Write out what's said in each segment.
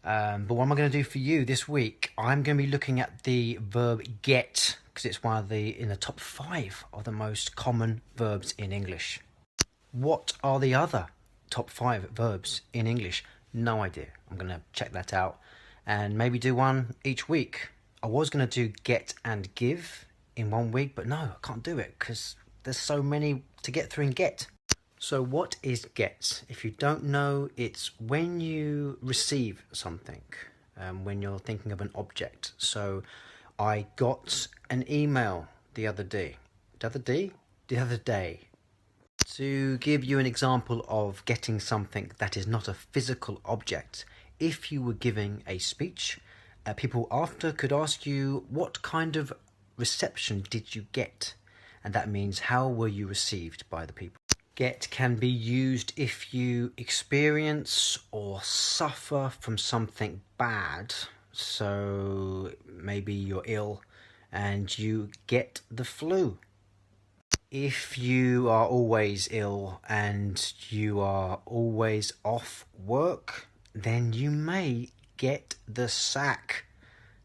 But what am I going to do for you this week? I'm going to be looking at the verb get, because it's one of in the top 5 of the most common verbs in English. What are the other top 5 verbs in English? No idea. I'm going to check that out and maybe do one each week. I was going to do get and give in one week, but no, I can't do it because there's so many to get through in get. So what is get? If you don't know, it's when you receive something, when you're thinking of an object. So I got an email the other day. The other day. To give you an example of getting something that is not a physical object, if you were giving a speech, people after could ask you, what kind of reception did you get? And that means, how were you received by the people? Get can be used if you experience or suffer from something bad. So maybe you're ill and you get the flu. If you are always ill and you are always off work, then you may get the sack.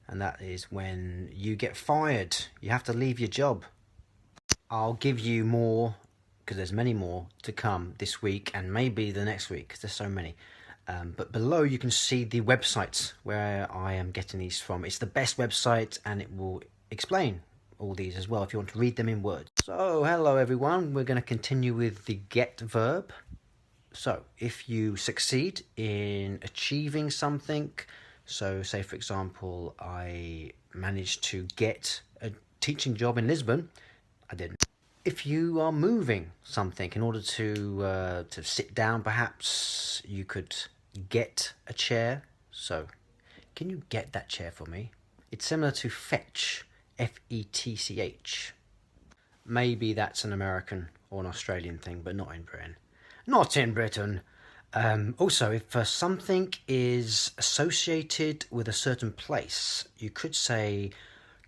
And that is when you get fired. You have to leave your job. I'll give you more, because there's many more to come this week and maybe the next week, because there's so many. But below you can see the website where I am getting these from. It's the best website and it will explain all these as well if you want to read them in words. So hello everyone, we're going to continue with the get verb. So if you succeed in achieving something, so say for example I managed to get a teaching job in Lisbon, I didn't. If you are moving something in order to sit down, perhaps you could get a chair. So, can you get that chair for me? It's similar to fetch, F-E-T-C-H. Maybe that's an American or an Australian thing, but not in Britain. Not in Britain. Also, if something is associated with a certain place, you could say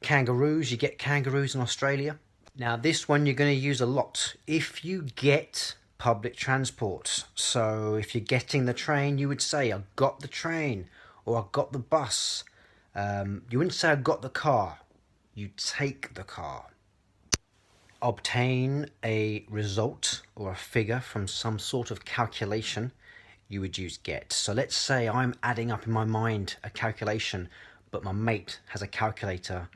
kangaroos. You get kangaroos in Australia. Now this one you're going to use a lot if you get public transport. So if you're getting the train, you would say I got the train or I got the bus. You wouldn't say I got the car. You take the car. Obtain a result or a figure from some sort of calculation, you would use get. So let's say I'm adding up in my mind a calculation, but my mate has a calculator.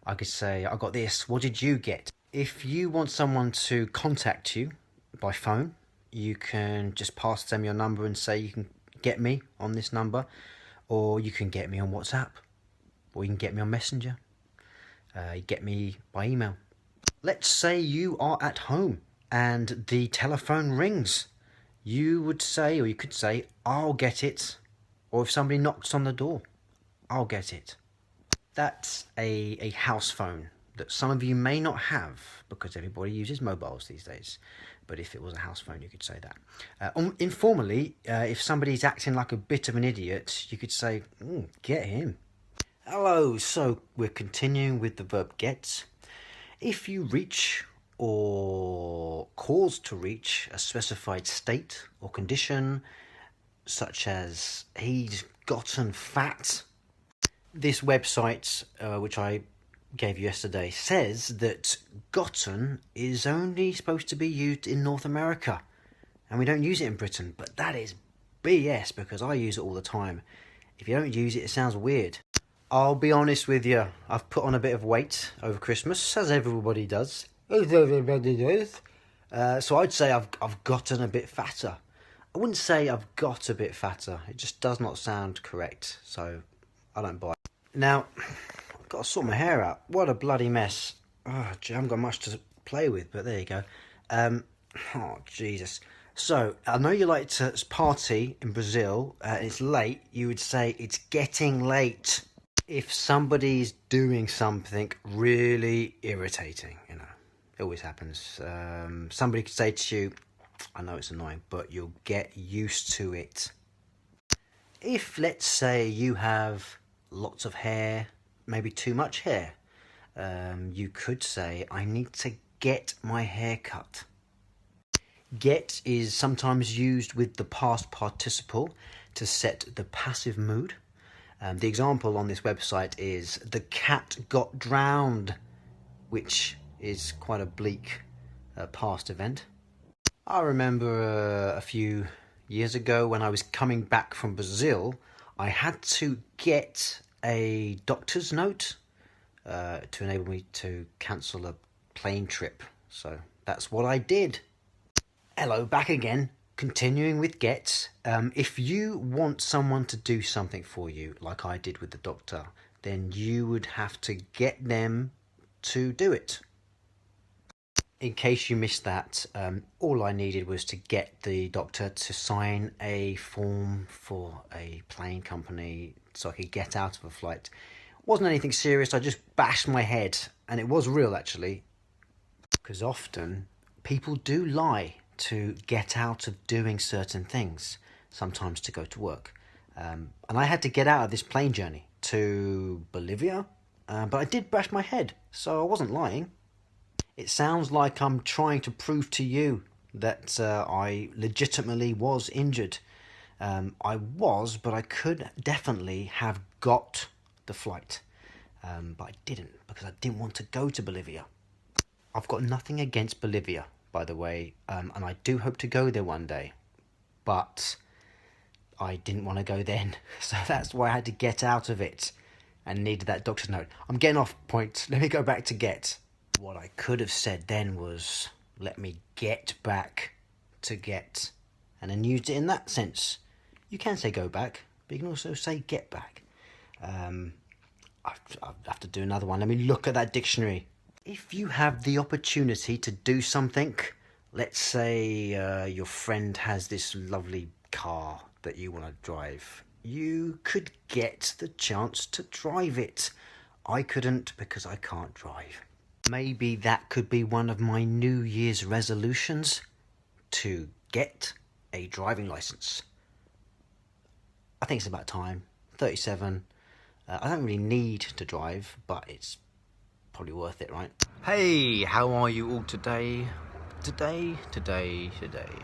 I could say I got this. What did you get? If you want someone to contact you by phone, you can just pass them your number and say you can get me on this number, or you can get me on WhatsApp, or you can get me on Messenger, you get me by email. Let's say you are at home and the telephone rings. You would say, or you could say, I'll get it. Or if somebody knocks on the door, I'll get it. That's a house phone that some of you may not have because everybody uses mobiles these days. But if it was a house phone, you could say that. Informally, if somebody's acting like a bit of an idiot, you could say, get him. Hello, so we're continuing with the verb get. If you reach or cause to reach a specified state or condition, such as he's gotten fat. This website, which I gave you yesterday, says that gotten is only supposed to be used in North America and we don't use it in Britain, but that is BS because I use it all the time. If you don't use it, it sounds weird. I'll be honest with you, I've put on a bit of weight over Christmas, as everybody does. So I'd say I've gotten a bit fatter. I wouldn't say I've got a bit fatter, it just does not sound correct, so I don't buy it. Now, I've got to sort my hair out. What a bloody mess. Oh, gee, I haven't got much to play with, but there you go. Oh, Jesus. So, I know you like to party in Brazil, and it's late. You would say, it's getting late. If somebody's doing something really irritating, you know, it always happens. Somebody could say to you, I know it's annoying, but you'll get used to it. If, let's say, you have lots of hair, maybe too much hair, you could say, I need to get my hair cut. Get is sometimes used with the past participle to set the passive mood. The example on this website is "the cat got drowned," which is quite a bleak past event. I remember a few years ago when I was coming back from Brazil, I had to get a doctor's note to enable me to cancel a plane trip. So that's what I did. Hello, back again. Continuing with get. If you want someone to do something for you, like I did with the doctor, then you would have to get them to do it. In case you missed that, all I needed was to get the doctor to sign a form for a plane company so I could get out of a flight. It wasn't anything serious, I just bashed my head, and it was real actually. Because often people do lie to get out of doing certain things, sometimes to go to work. And I had to get out of this plane journey to Bolivia, but I did bash my head, so I wasn't lying. It sounds like I'm trying to prove to you that I legitimately was injured. I was, but I could definitely have got the flight. But I didn't, because I didn't want to go to Bolivia. I've got nothing against Bolivia, by the way, and I do hope to go there one day. But I didn't want to go then, so that's why I had to get out of it and needed that doctor's note. I'm getting off point. Let me go back to get. What I could have said then was, let me get back to get, and then used it in that sense. You can say go back, but you can also say get back. I have to do another one. Let me look at that dictionary. If you have the opportunity to do something, let's say your friend has this lovely car that you want to drive. You could get the chance to drive it. I couldn't because I can't drive. Maybe that could be one of my New Year's resolutions, to get a driving license. I think it's about time. 37. I don't really need to drive, but it's probably worth it, right? Hey, how are you all today? Today.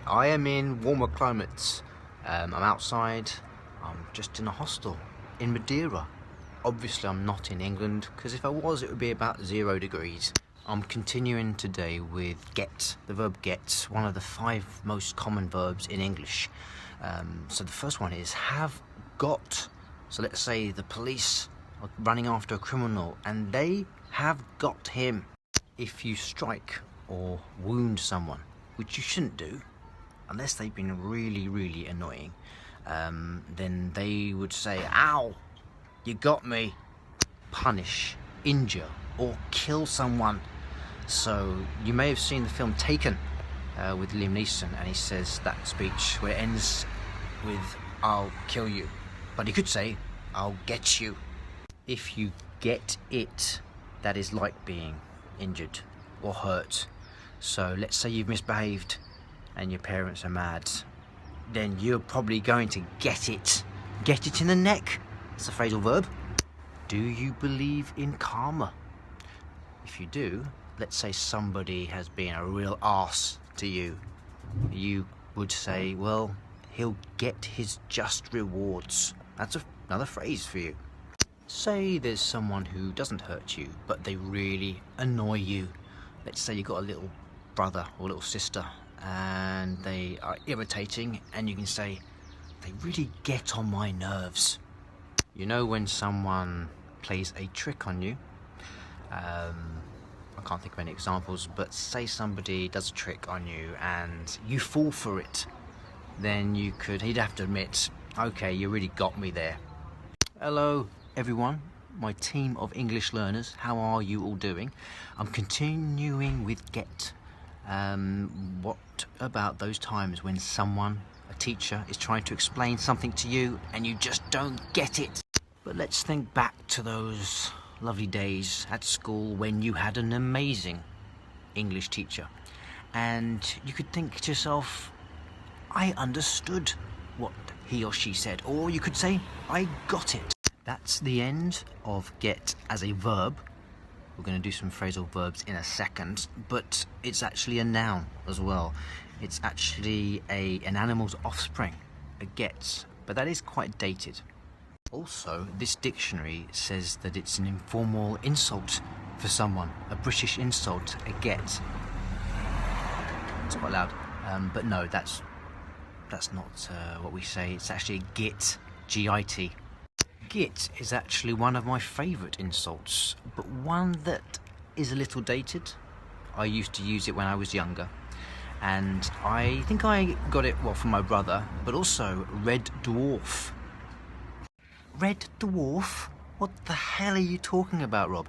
I am in warmer climates. I'm outside. I'm just in a hostel in Madeira. Obviously I'm not in England, because if I was it would be about 0 degrees. I'm continuing today with get, the verb get, one of the 5 most common verbs in English. So the first one is have got. So let's say the police are running after a criminal and they have got him. If you strike or wound someone, which you shouldn't do unless they've been really annoying, then they would say, ow, you got me. Punish, injure, or kill someone. So you may have seen the film Taken with Liam Neeson, and he says that speech where it ends with I'll kill you, but he could say I'll get you. If you get it, that is like being injured or hurt. So let's say you've misbehaved and your parents are mad, then you're probably going to get it. Get it in the neck. It's a phrasal verb. Do you believe in karma? If you do, let's say somebody has been a real arse to you. You would say, well, he'll get his just rewards. That's another phrase for you. Say there's someone who doesn't hurt you, but they really annoy you. Let's say you've got a little brother or little sister, and they are irritating, and you can say, they really get on my nerves. You know when someone plays a trick on you, I can't think of any examples, but say somebody does a trick on you and you fall for it, then he'd have to admit, okay, you really got me there. Hello everyone, my team of English learners, how are you all doing? I'm continuing with get. What about those times when someone, a teacher, is trying to explain something to you and you just don't get it? But let's think back to those lovely days at school when you had an amazing English teacher and you could think to yourself, I understood what he or she said, or you could say, I got it. That's the end of get as a verb. We're going to do some phrasal verbs in a second, but it's actually a noun as well. It's actually an animal's offspring, a get, but that is quite dated. Also, this dictionary says that it's an informal insult for someone, a British insult, a get. It's quite loud, but no, that's not what we say. It's actually a git, G-I-T. Git is actually one of my favourite insults, but one that is a little dated. I used to use it when I was younger, and I think I got it, well, from my brother, but also red dwarf. Red dwarf? What the hell are you talking about, Rob?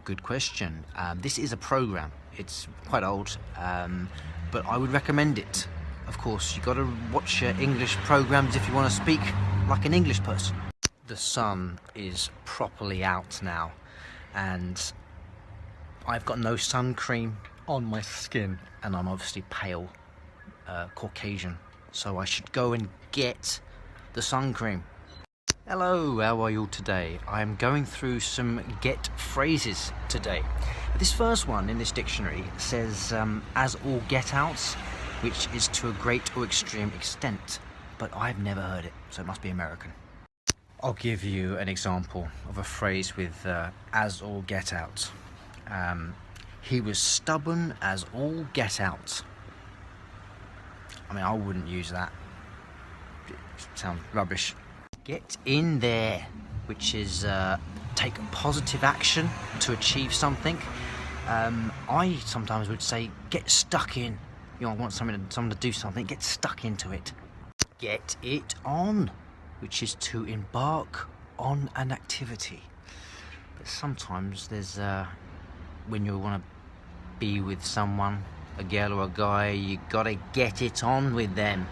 Good question. This is a program. It's quite old, but I would recommend it. Of course, you got to watch English programs if you want to speak like an English person. The sun is properly out now, and I've got no sun cream on my skin, and I'm obviously pale, Caucasian, so I should go and get the sun cream. Hello, how are you all today? I'm going through some get phrases today. This first one in this dictionary says as all get outs, which is to a great or extreme extent, but I've never heard it, so it must be American. I'll give you an example of a phrase with as all get out. He was stubborn as all get out. I mean, I wouldn't use that. It sounds rubbish. Get in there, which is take positive action to achieve something. I sometimes would say get stuck in. You know, I want someone to do something, get stuck into it. Get it on, which is to embark on an activity. But sometimes there's when you want to be with someone, a girl or a guy, you gotta get it on with them.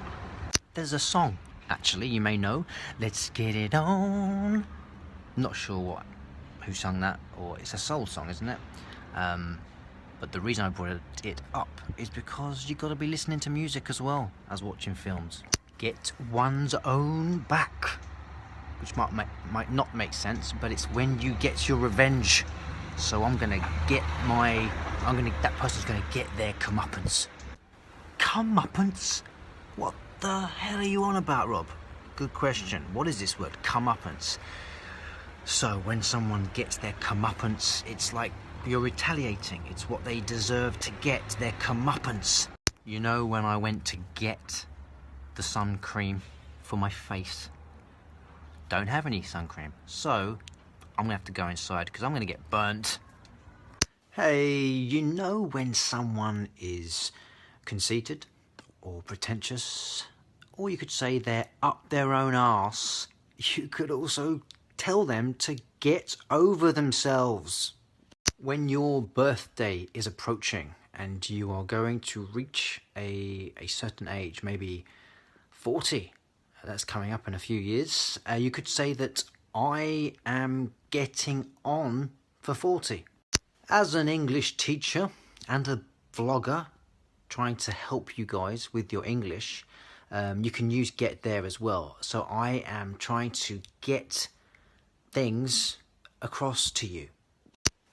There's a song, actually, you may know, Let's Get It On. Not sure who sung that, or it's a soul song, isn't it? But the reason I brought it up is because you gotta be listening to music as well as watching films. Get one's own back, which might not make sense, but it's when you get your revenge. So that person's gonna get their comeuppance. Comeuppance? What the hell are you on about, Rob? Good question. What is this word, comeuppance? So when someone gets their comeuppance, it's like you're retaliating. It's what they deserve to get, their comeuppance. You know, when I went to get the sun cream for my face, don't have any sun cream, so I'm gonna have to go inside because I'm gonna get burnt. Hey, you know when someone is conceited or pretentious, or you could say they're up their own arse, you could also tell them to get over themselves. When your birthday is approaching and you are going to reach a certain age, maybe 40, that's coming up in a few years, you could say that I am getting on for 40. As an English teacher and a vlogger trying to help you guys with your English, you can use get there as well. So I am trying to get things across to you.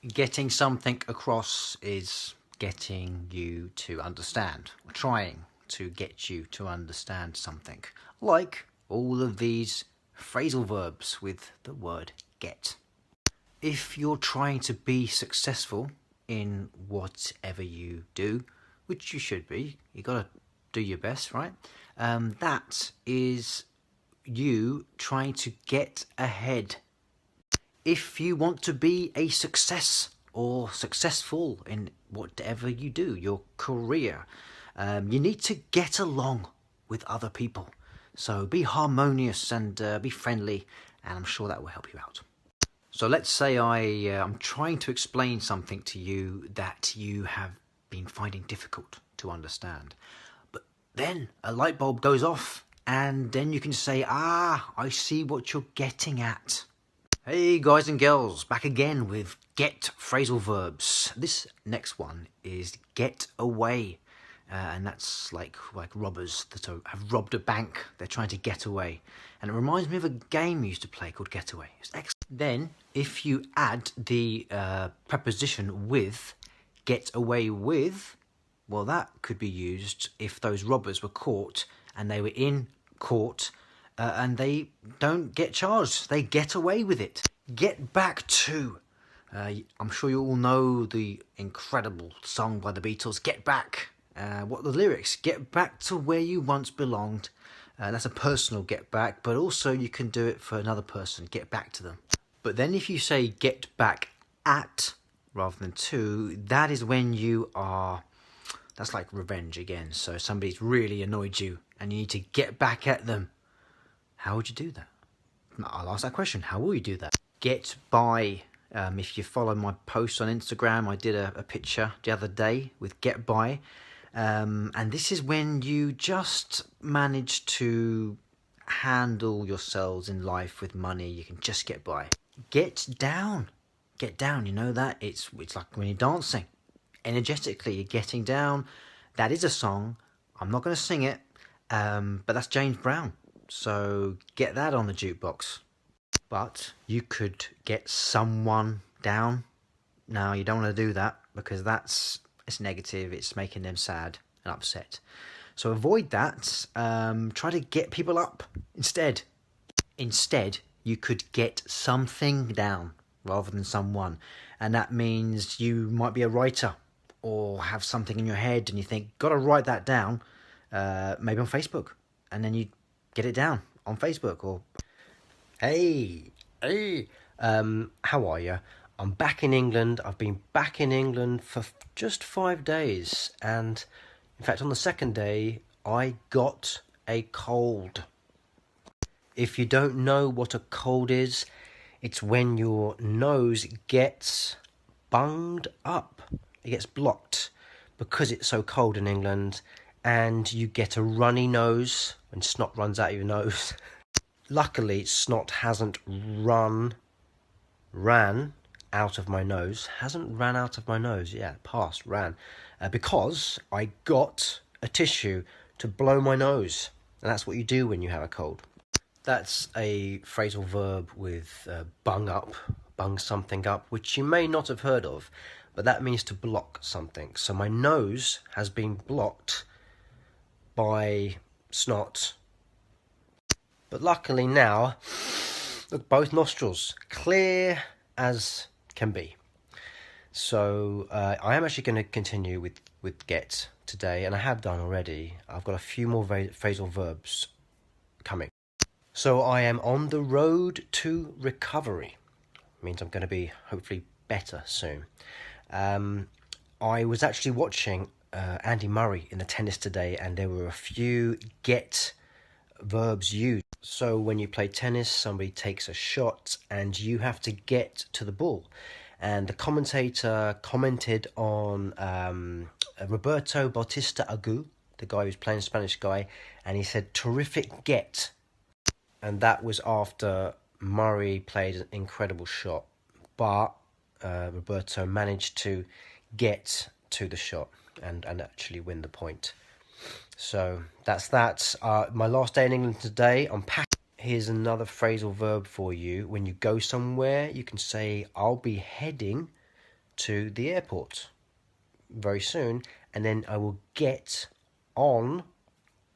Getting something across is getting you to understand, or trying to get you to understand something, like all of these phrasal verbs with the word get. If you're trying to be successful in whatever you do, which you should be, you gotta do your best, right? That is you trying to get ahead. If you want to be a success or successful in whatever you do, your career, you need to get along with other people. So be harmonious and be friendly, and I'm sure that will help you out. So let's say I'm trying to explain something to you that you have been finding difficult to understand. But then a light bulb goes off, and then you can say, I see what you're getting at. Hey guys and girls, back again with get phrasal verbs. This next one is get away. And that's like robbers that have robbed a bank. They're trying to get away. And it reminds me of a game we used to play called Getaway. It's excellent. Then, if you add the preposition with, get away with, well, that could be used if those robbers were caught and they were in court and they don't get charged. They get away with it. Get back to. I'm sure you all know the incredible song by the Beatles, Get Back. What are the lyrics? Get back to where you once belonged. That's a personal get back, but also you can do it for another person, get back to them. But then if you say get back at rather than to, that is when you are, that's like revenge again. So somebody's really annoyed you and you need to get back at them. How would you do that? I'll ask that question. How will you do that? Get by. If you follow my post on Instagram, I did a picture the other day with get by. And this is when you just manage to handle yourselves in life with money. You can just get by. Get down. Get down. You know that? It's like when you're dancing. Energetically, you're getting down. That is a song. I'm not going to sing it, but that's James Brown. So get that on the jukebox. But you could get someone down. No, you don't want to do that because it's negative. It's making them sad and upset. So avoid that. Try to get people up instead. Instead, you could get something down rather than someone. And that means you might be a writer or have something in your head and you think, gotta write that down, maybe on Facebook. And then you get it down on Facebook or... Hey, how are you? I'm back in England. I've been back in England for just 5 days. And in fact, on the second day, I got a cold. If you don't know what a cold is, it's when your nose gets bunged up. It gets blocked because it's so cold in England. And you get a runny nose when snot runs out of your nose. Luckily, snot hasn't ran out of my nose. Hasn't ran out of my nose. Yeah, passed, ran. Because I got a tissue to blow my nose. And that's what you do when you have a cold. That's a phrasal verb with bung something up, which you may not have heard of. But that means to block something. So my nose has been blocked by snot. But luckily now, look, both nostrils, clear as can be. So I am actually going to continue with get today, and I have done already. I've got a few more phrasal verbs coming. So I am on the road to recovery. It means I'm going to be hopefully better soon. I was actually watching Andy Murray in the tennis today, and there were a few get verbs used. So when you play tennis, somebody takes a shot and you have to get to the ball. And the commentator commented on Roberto Bautista Agut, the guy who's playing Spanish guy, and he said, terrific get. And that was after Murray played an incredible shot. But Roberto managed to get to the shot and actually win the point. So that's that. My last day in England today. I'm packing. Here's another phrasal verb for you. When you go somewhere, you can say, I'll be heading to the airport very soon. And then I will get on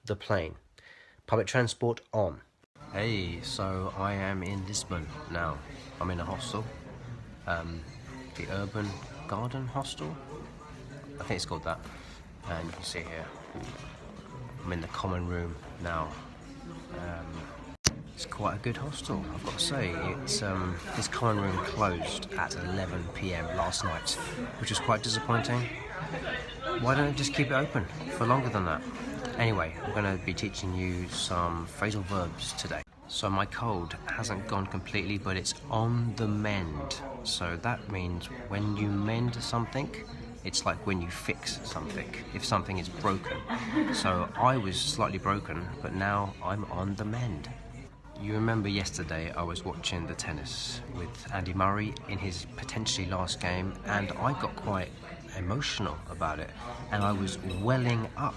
the plane. Public transport on. Hey, so I am in Lisbon now. I'm in a hostel. The Urban Garden Hostel. I think it's called that. And you can see here. I'm in the common room now. It's quite a good hostel, I've got to say. It's this common room closed at 11 p.m. last night, which was quite disappointing. Why don't I just keep it open for longer than that? Anyway, I'm going to be teaching you some phrasal verbs today. So my cold hasn't gone completely, but it's on the mend. So that means when you mend something, it's like when you fix something, if something is broken. So I was slightly broken, but now I'm on the mend. You remember yesterday I was watching the tennis with Andy Murray in his potentially last game, and I got quite emotional about it, and I was welling up.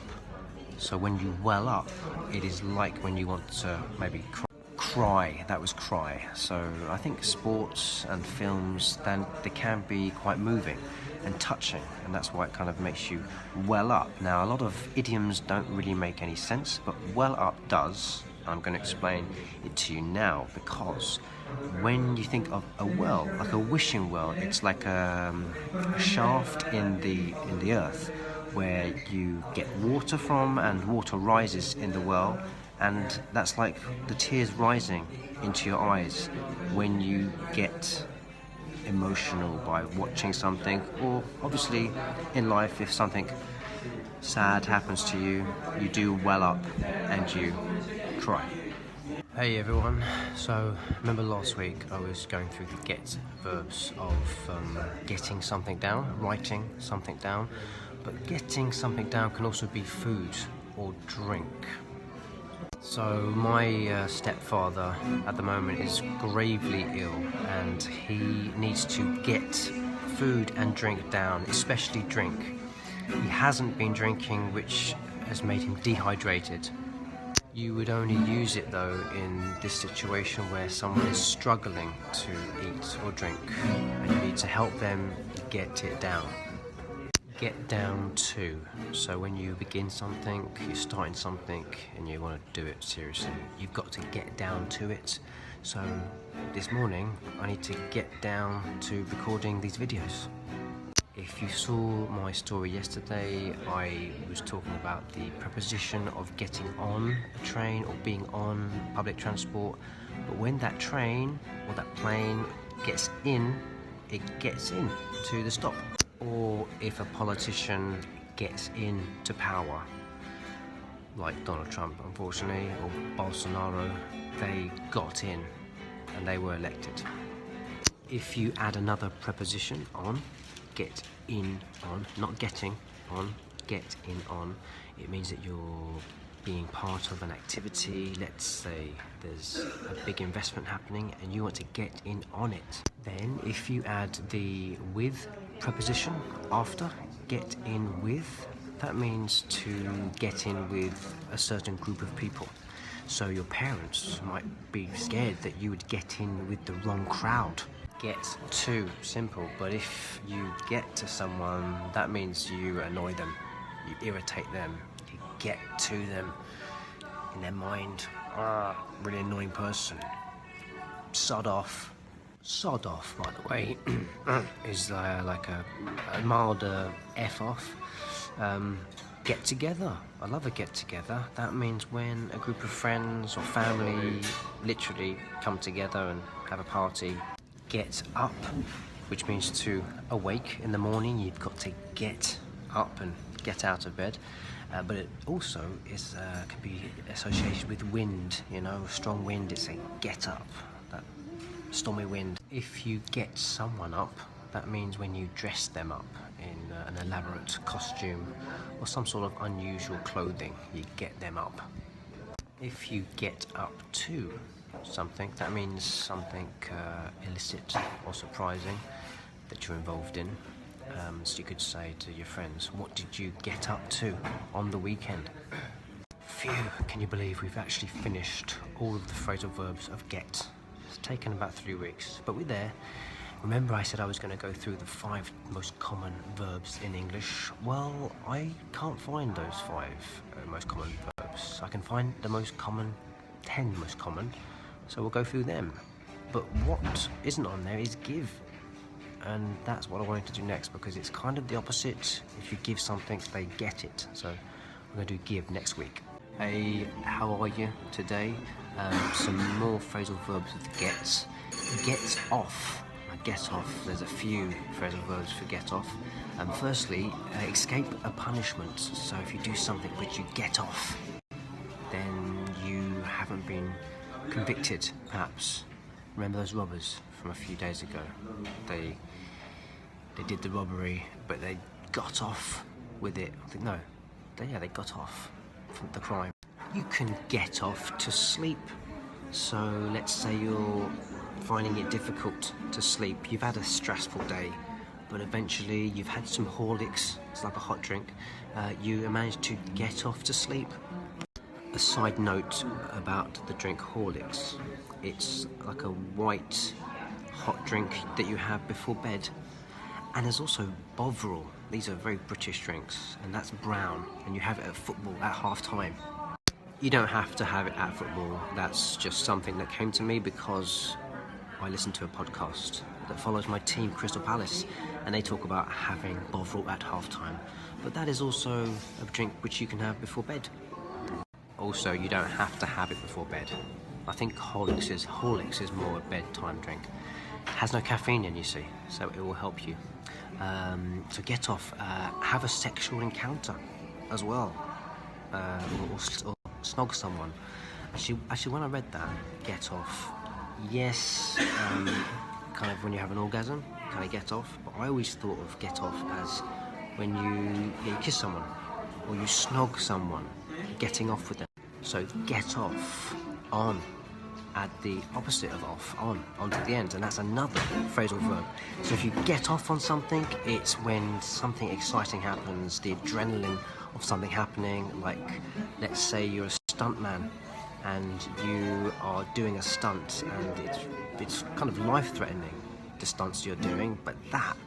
So when you well up, it is like when you want to maybe cry. That was cry. So I think sports and films, then they can be quite moving and touching, and that's why it kind of makes you well up. Now, a lot of idioms don't really make any sense, but well up does, I'm going to explain it to you now, because when you think of a well, like a wishing well, it's like a shaft in the earth where you get water from, and water rises in the well, and that's like the tears rising into your eyes when you get emotional by watching something, or obviously in life, if something sad happens to you, you do well up and you cry. Hey everyone, so remember last week I was going through the get verbs of getting something down, writing something down, but getting something down can also be food or drink. So my stepfather at the moment is gravely ill, and he needs to get food and drink down, especially drink. He hasn't been drinking, which has made him dehydrated. You would only use it though in this situation where someone is struggling to eat or drink, and you need to help them get it down. Get down to. So when you begin something, you're starting something and you want to do it seriously, you've got to get down to it. So this morning I need to get down to recording these videos. If you saw my story yesterday, I was talking about the preposition of getting on a train or being on public transport. But when that train or that plane gets in, it gets in to the stop. Or if a politician gets into power, like Donald Trump, unfortunately, or Bolsonaro, they got in and they were elected. If you add another preposition on, get in on, not getting on, get in on, it means that you're being part of an activity. Let's say there's a big investment happening and you want to get in on it. Then if you add the with preposition after, get in with, that means to get in with a certain group of people. So your parents might be scared that you would get in with the wrong crowd. Get to, simple, but if you get to someone, that means you annoy them, you irritate them, you get to them in their mind. Really annoying person. Sod off. Sod off, by the way, is like a milder F off. Get together. I love a get together. That means when a group of friends or family literally come together and have a party. Get up, which means to awake in the morning. You've got to get up and get out of bed. But it also is can be associated with wind, you know, strong wind. It's a get up, that stormy wind. If you get someone up, that means when you dress them up in an elaborate costume or some sort of unusual clothing, you get them up. If you get up to something, that means something illicit or surprising that you're involved in. So you could say to your friends, what did you get up to on the weekend? Phew, can you believe we've actually finished all of the phrasal verbs of get? It's taken about 3 weeks, but we're there. Remember I said I was going to go through the 5 most common verbs in English? Well, I can't find those 5 most common verbs. I can find the most common, 10 most common, so we'll go through them. But what isn't on there is give. And that's what I wanted to do next, because it's kind of the opposite. If you give something, they get it. So we're going to do give next week. Hey, how are you today? Some more phrasal verbs with get. Get off. Get off. There's a few phrasal verbs for get off. Firstly, escape a punishment. So if you do something but you get off, then you haven't been convicted, perhaps. Remember those robbers from a few days ago? They did the robbery, but they got off with it. I think, no, they got off from the crime. You can get off to sleep. So let's say you're finding it difficult to sleep. You've had a stressful day, but eventually you've had some Horlicks, it's like a hot drink. You managed to get off to sleep. A side note about the drink Horlicks. It's like a white hot drink that you have before bed. And there's also Bovril. These are very British drinks, and that's brown, and you have it at football at half time. You don't have to have it at football. That's just something that came to me because I listened to a podcast that follows my team, Crystal Palace, and they talk about having Bovril at half-time. But that is also a drink which you can have before bed. Also, you don't have to have it before bed. I think Horlicks is more a bedtime drink. It has no caffeine in, you see, so it will help you. So get off, have a sexual encounter as well, or snog someone. Actually, when I read that, get off, yes, kind of when you have an orgasm, kind of get off, but I always thought of get off as when you kiss someone, or you snog someone, getting off with them. So get off, on, add the opposite of off, onto the end, and that's another phrasal verb. So if you get off on something, it's when something exciting happens, the adrenaline of something happening, like let's say you're a stuntman and you are doing a stunt and it's kind of life-threatening, the stunts you're doing, but that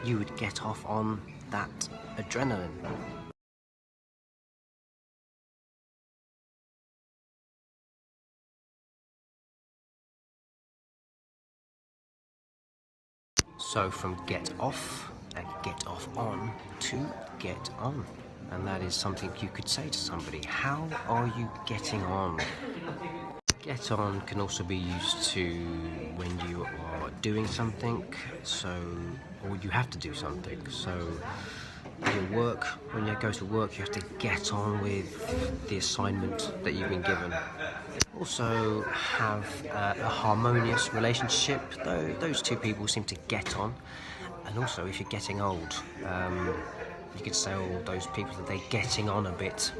you would get off on that adrenaline. So from get off and get off on to get on. And that is something you could say to somebody. How are you getting on? Get on can also be used to when you are doing something, or you have to do something. So your work, when you go to work, you have to get on with the assignment that you've been given. Also have a harmonious relationship, though those two people seem to get on. And also if you're getting old, you could say, oh, those people, that they're getting on a bit.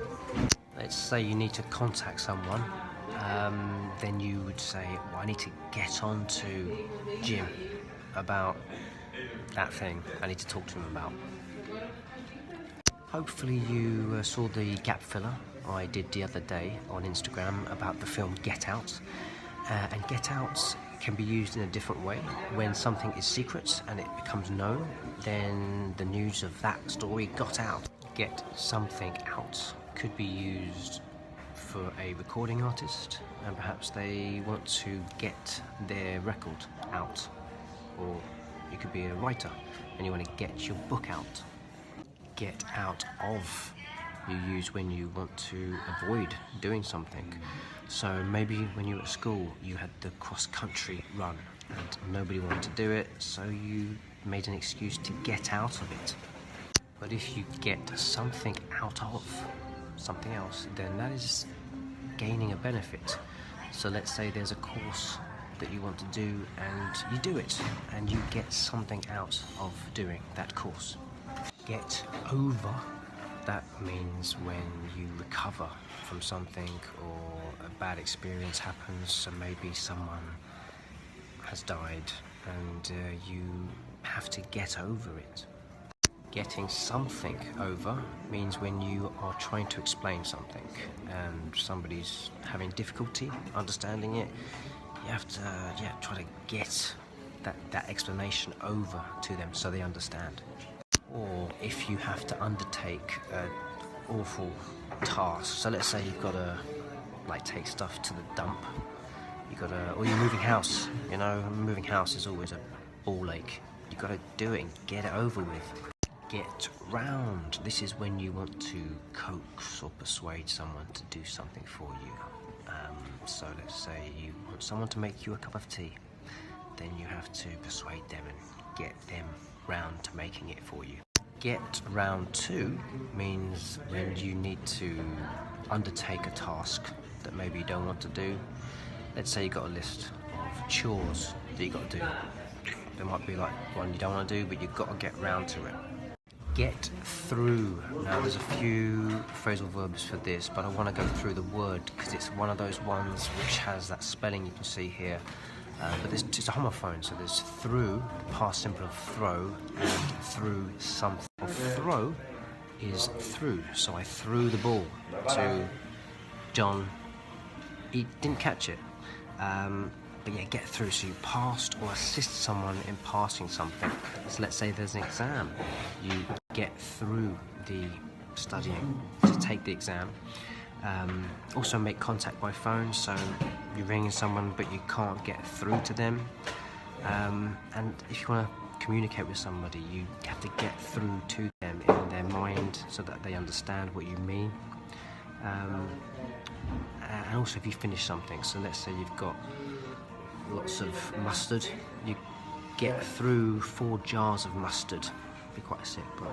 Let's say you need to contact someone, then you would say, well, I need to get on to Jim about that thing I need to talk to him about. Hopefully you saw the gap filler I did the other day on Instagram about the film Get Out. And Get Out can be used in a different way. When something is secret and it becomes known, then the news of that story got out. Get something out could be used for a recording artist, and perhaps they want to get their record out. Or you could be a writer and you want to get your book out. Get out of you use when you want to avoid doing something. So maybe when you were at school you had the cross-country run and nobody wanted to do it, so you made an excuse to get out of it. But if you get something out of something else, then that is gaining a benefit. So let's say there's a course that you want to do and you do it and you get something out of doing that course. Get over, that means when you recover from something or a bad experience happens, so maybe someone has died and you have to get over it. Getting something over means when you are trying to explain something and somebody's having difficulty understanding it, you have to try to get that explanation over to them so they understand. Or if you have to undertake an awful task, so let's say you've got to take stuff to the dump, or you're moving house, moving house is always a ball ache. You've got to do it and get it over with. Get round, this is when you want to coax or persuade someone to do something for you. So let's say you want someone to make you a cup of tea, then you have to persuade them and get them round to making it for you. Get round to means when you need to undertake a task that maybe you don't want to do. Let's say you've got a list of chores that you've got to do. There might be one you don't want to do, but you've got to get round to it. Get through. Now there's a few phrasal verbs for this, but I want to go through the word because it's one of those ones which has that spelling you can see here. But it's a homophone, so there's through, past simple of throw, and through something. Throw is through, so I threw the ball to John. He didn't catch it. But yeah, get through, so you passed or assist someone in passing something. So let's say there's an exam. You get through the studying to take the exam. Also make contact by phone, so you're ringing someone but you can't get through to them. And if you want to communicate with somebody, you have to get through to them in their mind so that they understand what you mean. And also if you finish something, so let's say you've got lots of mustard, you get through 4 jars of mustard. Be quite sick, but